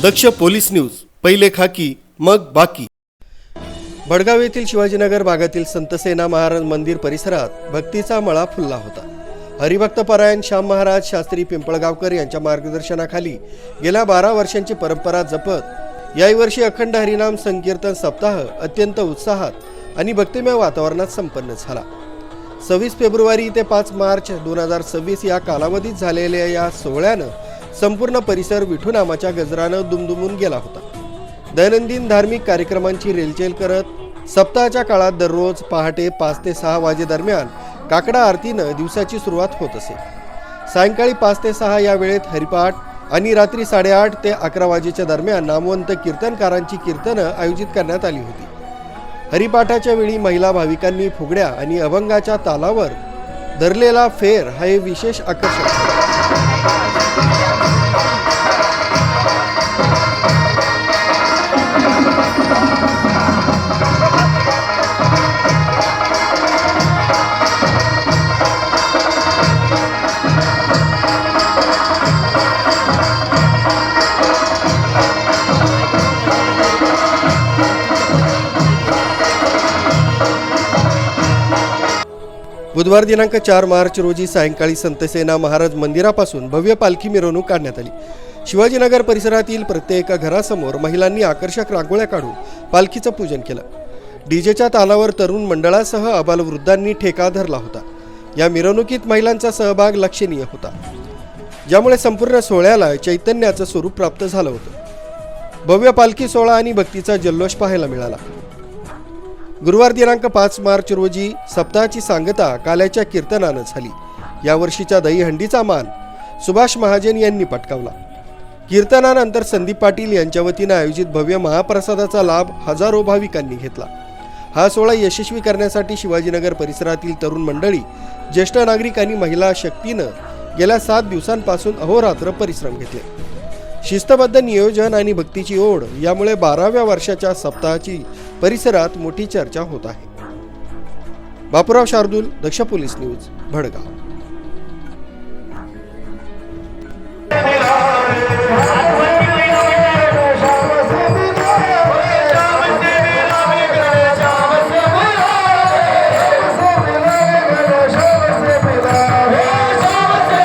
दक्ष police news, पहिले खाकी मग बाकी। भडगाव येथील शिवाजीनगर भागातील संतसेना महाराज मंदिर परिसरात भक्तीचा मळा फुलला होता। हरिभक्त परायण श्याम महाराज शास्त्री पिंपळगावकर यांच्या मार्गदर्शनाखाली गेल्या 12 वर्षांची परंपरा जपत याही वर्षी अखंड हरिनाम संकीर्तन सप्ताह अत्यंत उत्साहात आणि भक्तिमय वातावरणात संपन्न झाला। 26 फेब्रुवारी ते 5 मार्च 2026 या कालावधीत झालेल्या या सोहळ्यानं संपूर्ण परिसर विठू नामाच्या गजरानं दुमदुमून गेला होता। दैनंदिन धार्मिक कार्यक्रमांची रेलचेल करत सप्ताहाच्या काळात दररोज पहाटे 5 ते 6 वाजेदरम्यान काकडा आरतीनं दिवसाची सुरुवात होत असे। सायंकाळी 5 ते 6 या वेळेत हरिपाठ आणि रात्री 8:30 ते 11 वाजेच्या दरम्यान नामवंत कीर्तनकारांची कीर्तनं आयोजित करण्यात आली होती। हरिपाठाच्या वेळी महिला भाविकांनी फुगड्या आणि अभंगाच्या तालावर धरलेला फेर हा विशेष आकर्षण। बुधवार दिनांक 4 मार्च रोजी सायंकाळी संतसेना महाराज मंदिरापासून भव्य पालखी मिरवणूक काढण्यात आली। शिवाजीनगर परिसरातील प्रत्येक घरासमोर महिलांनी आकर्षक रांगोळ्या काढून पालखीचं पूजन केलं। डीजेच्या तालावर तरुण मंडळासह अबालवृद्धांनी ठेका धरला होता। या मिरवणुकीत महिलांचा सहभाग लक्षणीय होता, ज्यामुळे संपूर्ण सोहळ्याला चैतन्याचं स्वरूप प्राप्त झालं होतं। भव्य पालखी सोहळा आणि भक्तीचा जल्लोष पाहायला मिळाला। गुरुवार दिनांक 5 मार्च रोजी सप्ताहाची सांगता काल्याच्या कीर्तनानं झाली। या वर्षीच्या दहीहंडीचा मान सुभाष महाजन यांनी पटकावला। कीर्तनानंतर संदीप पाटील यांच्या वतीनं आयोजित भव्य महाप्रसादाचा लाभ हजारो भाविकांनी घेतला। हा सोहळा यशस्वी करण्यासाठी शिवाजीनगर परिसरातील तरुण मंडळी, ज्येष्ठ नागरिक आणि महिला शक्तीनं गेल्या 7 दिवसांपासून अहोरात्र परिश्रम घेतले। शिस्तबद्ध नियोजन आणि भक्तीची ओढ यामुळे 12व्या वर्षाच्या सप्ताहाची परिसरात मोठी चर्चा होत आहे। बापूराव शार्दूल, दक्ष पोलीस न्यूज, भडगाव।